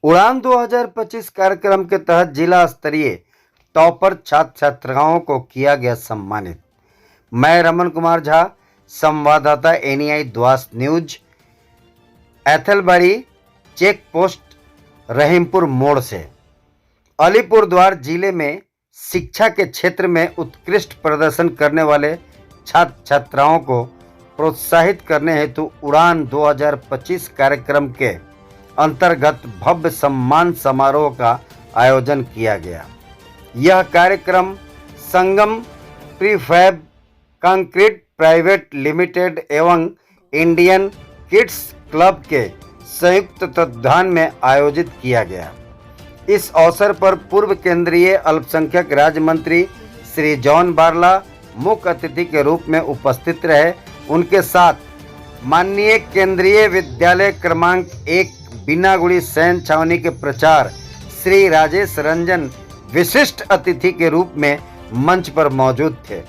उड़ान 2025 कार्यक्रम के तहत जिला स्तरीय टॉपर छात्र छात्राओं को किया गया सम्मानित। मैं रमन कुमार झा, संवाददाता एनआई द्वास news, Aithalbari check post Rahimpur मोड़ से। अलीपुरद्वार जिले में शिक्षा के क्षेत्र में उत्कृष्ट प्रदर्शन करने वाले छात्र छात्राओं को प्रोत्साहित करने हेतु उड़ान 2025 कार्यक्रम के अंतर्गत भव्य सम्मान समारोह का आयोजन किया गया। यह कार्यक्रम संगम प्रीफैब कंक्रीट प्राइवेट लिमिटेड एवं इंडियन किड्स क्लब के संयुक्त तत्वाधान में आयोजित किया गया। इस अवसर पर पूर्व केंद्रीय अल्पसंख्यक राज्य मंत्री श्री जॉन बारला मुख्य अतिथि के रूप में उपस्थित रहे। उनके साथ माननीय केंद्रीय विद्यालय क्रमांक 1 बिनागुड़ी सैन छावनी के प्राचार्य श्री राजेश रंजन विशिष्ट अतिथि के रूप में मंच पर मौजूद थे।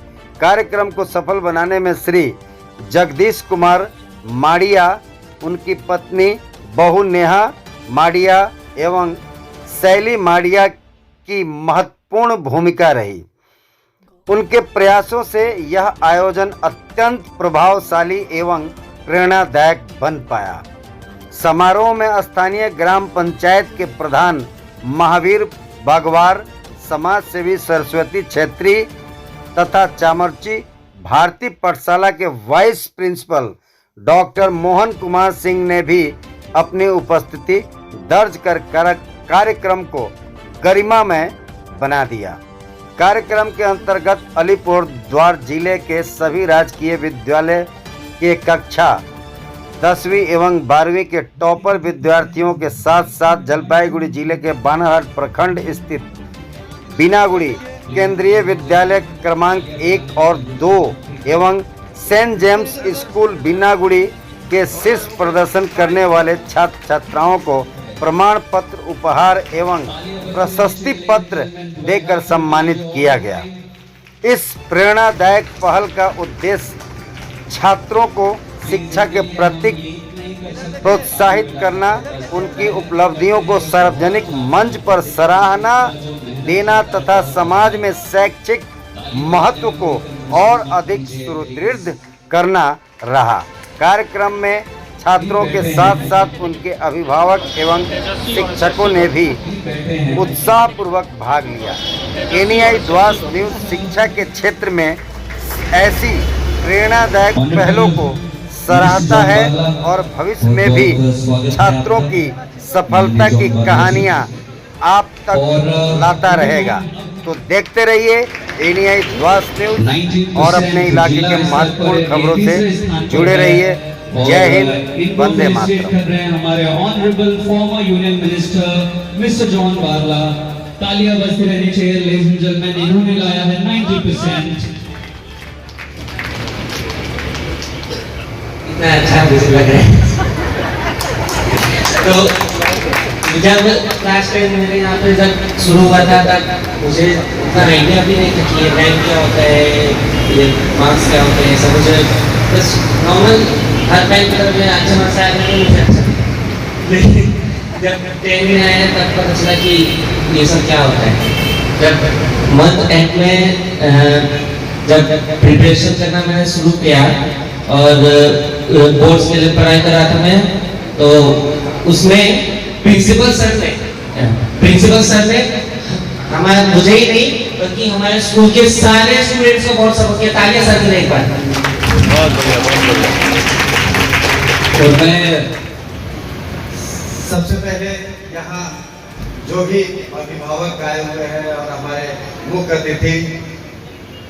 कार्यक्रम को सफल बनाने में श्री जगदीश कुमार माड़िया, उनकी पत्नी बहू नेहा माड़िया एवं शैली माड़िया की महत्वपूर्ण भूमिका रही। उनके प्रयासों से यह आयोजन अत्यंत प्रभावशाली एवं प्रेरणादायक बन पाया। समारोह में स्थानीय ग्राम पंचायत के प्रधान महावीर बागवार, समाज सेवी सरस्वती छेत्री तथा चामरची भारती पाठशाला के vice principal doctor Mohan Kumar Singh ने भी अपनी उपस्थिति दर्ज कर कार्यक्रम को गरिमामय बना दिया। कार्यक्रम के अंतर्गत अलीपुरद्वार जिले के सभी राजकीय विद्यालय के कक्षा 10वीं एवं 12वीं के टॉपर विद्यार्थियों के साथ साथ जलपाईगुड़ी जिले के बानारहाट प्रखंड स्थित बिनागुड़ी केंद्रीय विद्यालय क्रमांक 1 और 2 एवं सेंट जेम्स स्कूल बिनागुड़ी के शीर्ष प्रदर्शन करने वाले छात्र छात्राओं को प्रमाण पत्र, उपहार एवं प्रशस्ति पत्र देकर सम्मानित किया गया। इस प्रेरणादायक पहल का उद्देश्य छात्रों को शिक्षा के प्रति प्रोत्साहित करना, उनकी उपलब्धियों को सार्वजनिक मंच पर सराहना देना तथा समाज में शैक्षिक महत्व को और अधिक सुदृढ़ करना रहा। कार्यक्रम में छात्रों के साथ साथ उनके अभिभावक एवं शिक्षकों ने भी उत्साहपूर्वक भाग लिया। एनआई द्वास न्यूज शिक्षा के क्षेत्र में ऐसी प्रेरणादायक पहलों को सराहता है और भविष्य में भी छात्रों की सफलता की कहानियां आप तक लाता रहेगा। तो देखते रहिए एनआई द्वास न्यूज और अपने इलाके के महत्वपूर्ण खबरों से जुड़े रहिए। जय हिंद, वंदे मातरम। हमारे honourable former union minister mister John Barla, तालियां बजती रहनी चाहिए लेडीज एंड जेंटलमैन। इन्होंने लाया है 90%। इतना अच्छा मुझे लग रहा है। तो जब क्लास 10 मेरे यहाँ पे जब शुरू हुआ था तब मुझे इतना आइडिया भी नहीं था कि ये रैंक क्या होता है, ये मार्क्स क्या होते हैं, सब मुझे बस नॉर्मल हर टाइम पर मैं अच्छा मार्क्स आया तो मुझे अच्छा। लेकिन जब 10 में आया तब पता चला कि ये सब क्या होता है। जब मंथ एंड में जब प्रिपरेशन करना मैंने शुरू किया और बोर्ड्स के लिए पढ़ाई कर रहा था मैं, तो उसमें प्रिंसिपल सर ने हमारे मुझे ही नहीं बल्कि हमारे स्कूल के सारे स्टूडेंट्स को बहुत सपोर्ट किया। तालियां सर की नहीं पाए। बहुत बढ़िया, बहुत बढ़िया। और मैं सबसे पहले यहाँ जो भी अभिभावक आए हुए हैं और हमारे मुख्य अतिथि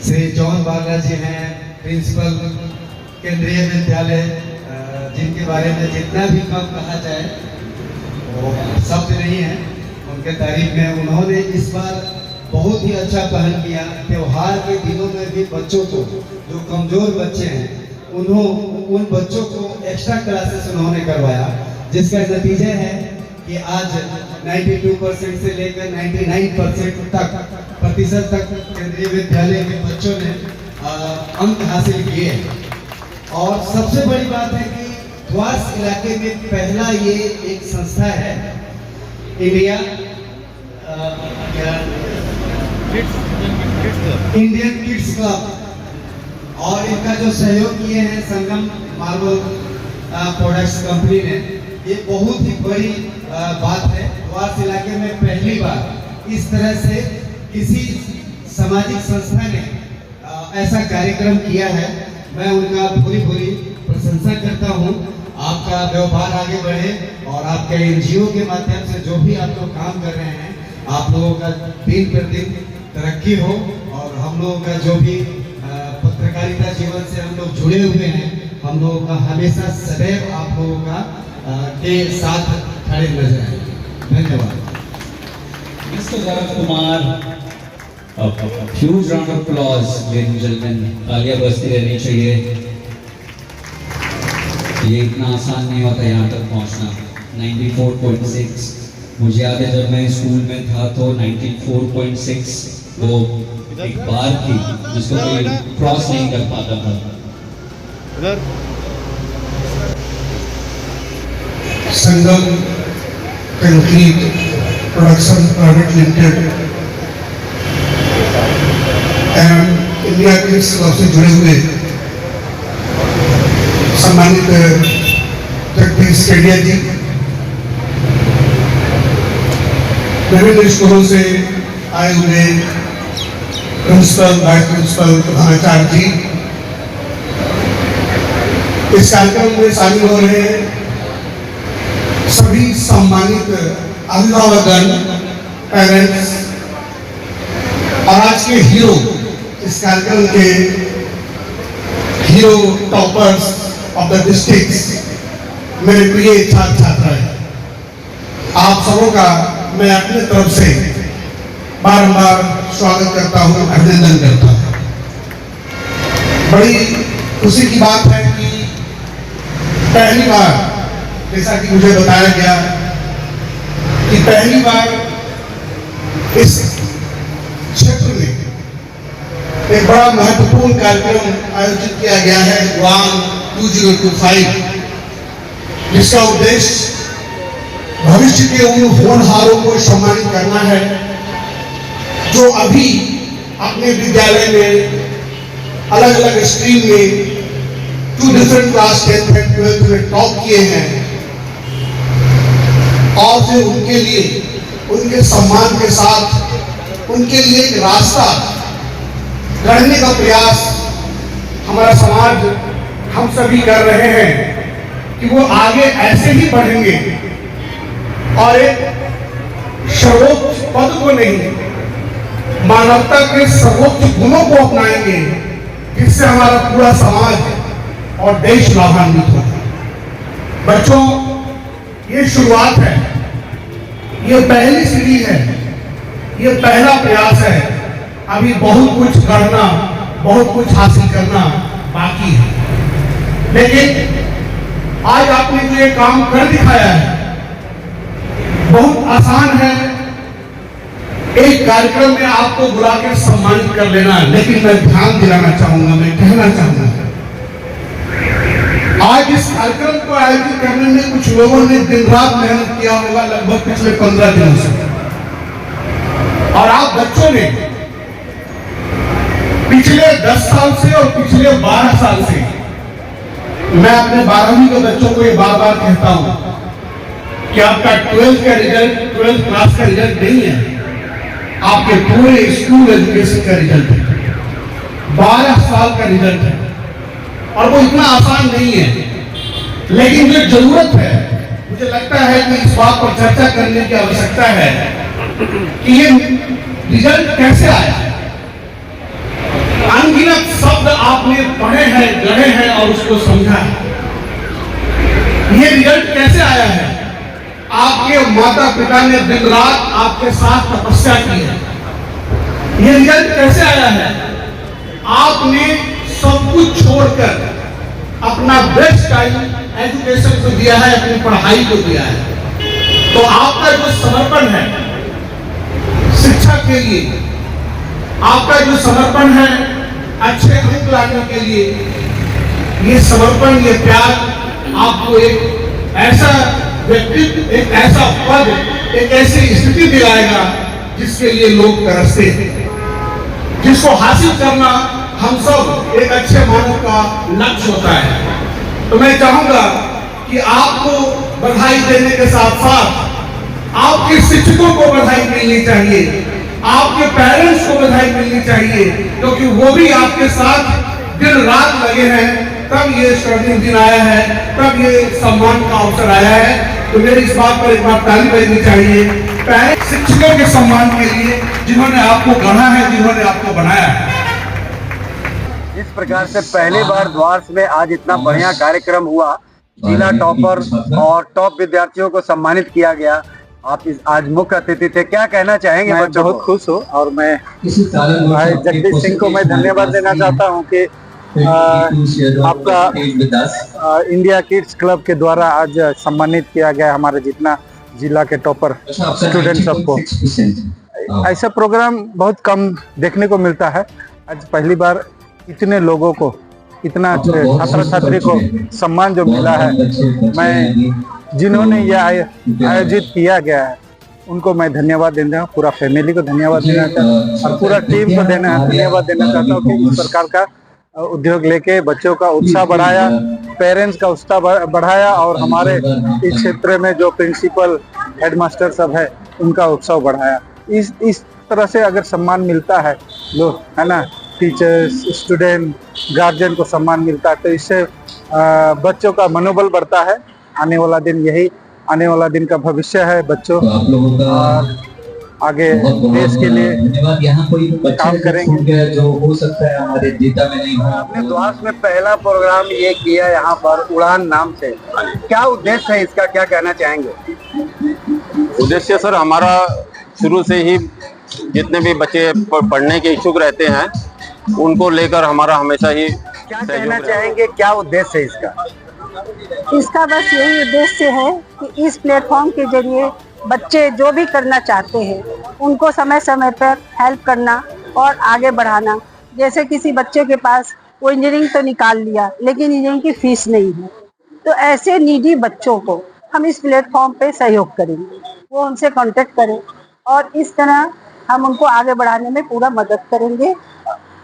श्री जॉन बारला जी हैं, प्रिंसिपल केंद्रीय विद्यालय, जिनके बारे में जितना भी कम कहा जाए वो शब्द नहीं है उनके तारीफ में। उन्होंने इस बार बहुत ही अच्छा पहल किया। त्योहार के दिनों में भी बच्चों को, जो कमजोर बच्चे हैं, उन बच्चों को एक्स्ट्रा क्लासेस उन्होंने करवाया, जिसका नतीजा है कि आज 92% से लेकर 99% प्रतिशत तक केंद्रीय विद्यालय के बच्चों ने अंक हासिल किए। और सबसे बड़ी बात है कि द्वास इलाके में पहला ये एक संस्था है इंडिया इंडियन किड्स क्लब और इनका जो सहयोग किए हैं संगम मार्बल प्रोडक्ट्स कंपनी ने, ये बहुत ही बड़ी बात है। द्वास इलाके में पहली बार इस तरह से किसी सामाजिक संस्था ने ऐसा कार्यक्रम किया है। मैं उनका पूरी प्रशंसा करता हूँ। आपका व्यवहार आगे बढ़े और आपके एनजीओ के माध्यम से जो भी आप लोग काम कर रहे हैं, आप लोगों का दिन प्रतिदिन तरक्की हो और हम लोगों का जो भी पत्रकारिता जीवन से हम लोग जुड़े हुए हैं, हम लोगों का हमेशा सदैव आप लोगों का के साथ खड़े नजर आएंगे। धन्यवाद। Mr. Bharat Kumar, a huge round of applause, ladies and gentlemen. तालियां बजती रहनी चाहिए। ये इतना आसान नहीं होता यहाँ तक पहुँचना। 94.6, मुझे याद है जब मैं स्कूल में था तो 94.6 वो एक बार थी जिसको कोई क्रॉस नहीं कर पाता था। इधर संगम कंक्रीट प्रोडक्शन प्राइवेट लिमिटेड एवं इंडिया किड्स क्लब से जुड़े हुए सम्मानित जगदीश केडिया जी, विभिन्न स्कूलों से आए हुए प्रिंसिपल, वाइस प्रिंसिपल, प्रधानाचार्य जी, इस कार्यक्रम में शामिल हो रहे हैं सभी सम्मानित अभिभावकगण, पेरेंट्स और आज के हीरो, इस कार्यक्रम के hero toppers of the district, मेरे प्रिय छात्र छात्राएं, आप सबों का मैं अपने तरफ से बारंबार स्वागत करता हूं, अभिनंदन करता हूं। बड़ी खुशी की बात है कि पहली बार, जैसा कि मुझे बताया गया कि पहली बार इस क्षेत्र में एक बड़ा महत्वपूर्ण कार्यक्रम आयोजित किया गया है, उड़ान 2025, जिसका उद्देश्य भविष्य के उन होनहारों को सम्मानित करना है जो अभी अपने विद्यालय में अलग अलग स्ट्रीम में 2 different class 10th and 12th में टॉप किए हैं, और फिर उनके लिए, उनके सम्मान के साथ उनके लिए एक रास्ता गढ़ने का प्रयास हमारा समाज, हम सभी कर रहे हैं कि वो आगे ऐसे ही बढ़ेंगे और एक सर्वोच्च पद को नहीं, मानवता के सर्वोच्च गुणों को अपनाएंगे, जिससे हमारा पूरा समाज और देश लाभान्वित होगा। बच्चों, ये शुरुआत है, ये पहली सीढ़ी है, ये पहला प्रयास है। अभी बहुत कुछ करना, बहुत कुछ हासिल करना बाकी है, लेकिन आज आपने जो ये काम कर दिखाया है बहुत आसान है। एक कार्यक्रम में आपको बुला के सम्मानित कर लेना, लेकिन मैं ध्यान दिलाना चाहूंगा, मैं कहना चाहूंगा, आज इस कार्यक्रम को आयोजित करने में कुछ लोगों ने दिन रात मेहनत किया होगा, लगभग पिछले 15 दिनों से, और आप बच्चों ने पिछले 10 साल से और पिछले 12 साल से, मैं अपने 12वीं के बच्चों को ये बार बार कहता हूं कि आपका 12th का रिजल्ट 12th क्लास का रिजल्ट नहीं है, आपके पूरे स्कूल एजुकेशन का रिजल्ट है, 12 साल का रिजल्ट है। और वो इतना आसान नहीं है, लेकिन जो जरूरत है, मुझे लगता है कि इस बात पर चर्चा करने की आवश्यकता है कि ये रिजल्ट कैसे आया है। अनगिनत शब्द आपने पढ़े हैं, गढ़े हैं और उसको समझा है। ये रिजल्ट कैसे आया है? आपके माता पिता ने दिन रात आपके साथ तपस्या की है। ये रिजल्ट कैसे आया है? आपने सब कुछ छोड़कर अपना बेस्ट टाइम एजुकेशन को दिया है, अपनी पढ़ाई को दिया है। तो आपका जो समर्पण है शिक्षा के लिए, आपका जो समर्पण है अच्छे अंक लाने के लिए, ये समर्पण, ये प्यार आपको एक ऐसा व्यक्तित्व, एक ऐसा पद एक ऐसी स्थिति दिलाएगा जिसके लिए लोग तरसते हैं, जिसको हासिल करना हम सब एक अच्छे मानव का लक्ष्य होता है। तो मैं चाहूंगा कि आपको बधाई देने के साथ साथ आपके शिक्षकों को बधाई मिलनी चाहिए, आपके पेरेंट्स को बधाई मिलनी चाहिए, क्योंकि वो भी आपके साथ दिन रात लगे हैं, तब ये स्वर्णिम दिन आया है, तब ये सम्मान का अवसर आया है। तो मेरी इस बात पर एक बार ताली बजनी चाहिए पेरेंट्स शिक्षकों के सम्मान के लिए, जिन्होंने आपको गढ़ा है, जिन्होंने आपको बनाया है। इस प्रकार से पहली बार द्वारस में आज इतना बढ़िया कार्यक्रम हुआ, जिला टॉपर और टॉप विद्यार्थियों को सम्मानित किया गया। आप इस आज मुख्य अतिथि थे, क्या कहना चाहेंगे? मैं बच्चों बहुत को? खुश हूँ और मैं भाई जगदीश सिंह को मैं धन्यवाद देना चाहता हूँ कि आपका इंडिया किड्स क्लब के द्वारा आज सम्मानित किया गया हमारे जितना जिला के टॉपर स्टूडेंट सबको। ऐसा प्रोग्राम बहुत कम देखने को मिलता है। आज पहली बार इतने लोगों को, इतना छात्र छात्री को सम्मान जो मिला है, मैं जिन्होंने यह आयोजित किया गया है उनको मैं धन्यवाद देना, पूरा फैमिली को धन्यवाद देना चाहता हूँ और पूरा टीम को धन्यवाद देना चाहता हूँ कि इस प्रकार का उद्योग लेके बच्चों का उत्साह बढ़ाया, पेरेंट्स का उत्साह बढ़ाया और हमारे इस क्षेत्र में जो प्रिंसिपल हेडमास्टर सब है उनका उत्साह बढ़ाया। इस तरह से अगर सम्मान मिलता है लोग, है ना, टीचर्स, स्टूडेंट, गार्जियन को सम्मान मिलता है तो इससे बच्चों का मनोबल बढ़ता है। आने वाला दिन का भविष्य है बच्चों, तो आप लोगों का आगे देश के लिए धन्यवाद। यहाँ कोई काम करेंगे जो हो सकता है हमारे डेटा में नहीं हो। आपने द्वारस में पहला प्रोग्राम ये किया यहाँ पर उड़ान नाम से, क्या उद्देश्य है इसका, क्या कहना चाहेंगे? उद्देश्य सर हमारा शुरू से ही जितने भी बच्चे पढ़ने के इच्छुक रहते हैं उनको लेकर हमारा हमेशा ही क्या कहना चाहेंगे, क्या उद्देश्य है इसका? इसका बस यही उद्देश्य है कि इस प्लेटफॉर्म के जरिए बच्चे जो भी करना चाहते हैं उनको समय समय पर हेल्प करना और आगे बढ़ाना। जैसे किसी बच्चे के पास वो इंजीनियरिंग तो निकाल लिया लेकिन इंजीनियरिंग की फीस नहीं है, तो ऐसे नीडी बच्चों को हम इस प्लेटफॉर्म पे सहयोग करेंगे, वो हमसे कांटेक्ट करें और इस तरह हम उनको आगे बढ़ाने में पूरा मदद करेंगे।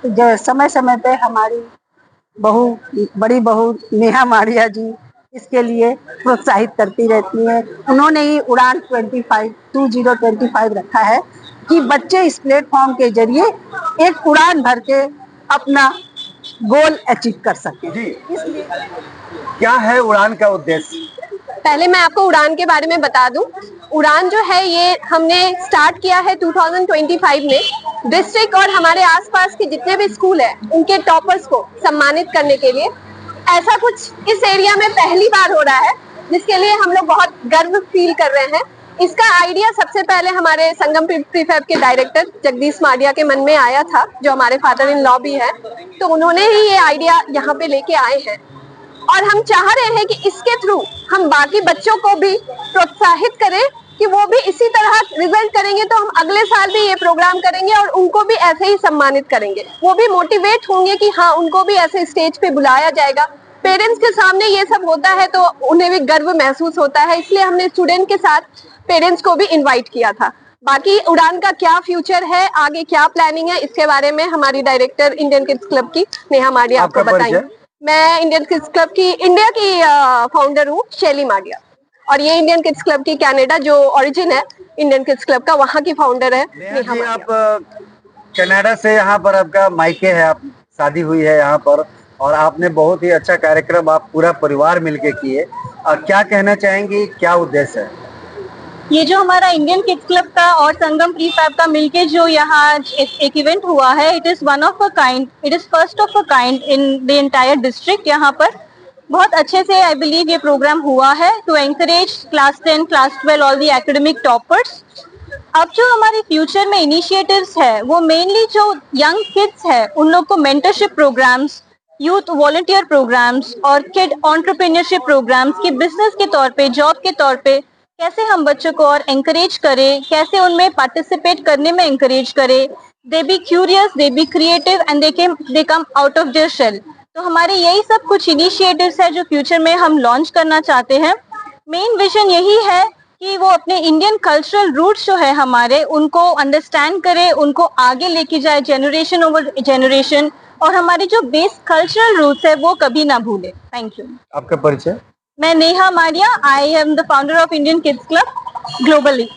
जो समय समय पे हमारी बड़ी बहू नेहा मारिया जी इसके लिए प्रोत्साहित करती रहती है। उन्होंने ही उड़ान 2025 रखा है कि बच्चे इस प्लेटफॉर्म के जरिए एक उड़ान भर के अपना गोल अचीव कर सकें। इसलिए क्या है उड़ान का उद्देश्य? पहले मैं आपको उड़ान के बारे में बता दूं। उड़ान जो है ये हमने स्टार्ट किया है 2025 में। डिस्ट्रिक्ट और हमारे आसपास के जितने भी स्कूल है उनके टॉपर्स को सम्मानित करने के लिए ऐसा कुछ इस एरिया में पहली बार हो रहा है, जिसके लिए हम लोग बहुत गर्व फील कर रहे हैं। इसका आइडिया सबसे पहले हमारे संगम प्रीफैब के डायरेक्टर जगदीश माडिया के मन में आया था, जो हमारे फादर इन लॉ भी है, तो उन्होंने ही ये आइडिया यहाँ पे लेके आए हैं और हम चाह रहे हैं कि इसके थ्रू हम बाकी बच्चों को भी प्रोत्साहित करें कि वो भी इसी तरह रिजल्ट करेंगे तो हम अगले साल भी ये प्रोग्राम करेंगे और उनको भी ऐसे ही सम्मानित करेंगे। वो भी मोटिवेट होंगे कि हाँ उनको भी ऐसे स्टेज पे बुलाया जाएगा। पेरेंट्स के सामने ये सब होता है तो उन्हें भी गर्व महसूस होता है, इसलिए हमने स्टूडेंट के साथ पेरेंट्स को भी इन्वाइट किया था। बाकी उड़ान का क्या फ्यूचर है, आगे क्या प्लानिंग है, इसके बारे में हमारी डायरेक्टर इंडियन किड्स क्लब की नेहा माडिया आपको बताएंगे। मैं इंडियन किड्स क्लब की इंडिया की फाउंडर हूँ, शैली माडिया, और ये इंडियन किड्स क्लब की कनाडा जो ओरिजिन है इंडियन किड्स क्लब का, वहाँ की फाउंडर है नेहा माडिया। आप कनाडा से यहाँ पर आपका मायके है, आप शादी हुई है यहाँ पर और आपने बहुत ही अच्छा कार्यक्रम आप पूरा परिवार मिलके किए, क्या कहना चाहेंगी, क्या उद्देश्य है? ये जो हमारा इंडियन किड्स क्लब का और संगम प्रीफैब का मिलके जो यहाँ एक इवेंट हुआ है, it is one of a kind, it is first of a kind in the entire district. यहाँ पर बहुत अच्छे से आई बिलीव ये प्रोग्राम हुआ है to encourage class 10, class 12 all the academic toppers. अब जो हमारे फ्यूचर में इनिशिएटिव्स है वो मेनली जो यंग किड्स है उन लोग को mentorship programmes, youth volunteer programmes और किड एंटरप्रेन्योरशिप प्रोग्राम्स के बिजनेस के तौर पे, जॉब के तौर पे कैसे हम बच्चों को और एंकरेज करें, कैसे उनमें पार्टिसिपेट करने में एंकरेज करें, they be curious, they be creative and they come out of their shell. तो हमारे यही सब कुछ इनिशिएटिव्स है जो फ्यूचर में हम लॉन्च करना चाहते हैं। मेन विजन यही है कि वो अपने इंडियन कल्चरल रूट्स जो है हमारे उनको अंडरस्टैंड करे, उनको आगे लेके जाए जनरेशन ओवर जनरेशन, और हमारे जो बेस कल्चरल रूट्स है वो कभी ना भूले। Thank you. आपका परिचय? मैं Neha Maria, I am the founder of Indian kids club globally.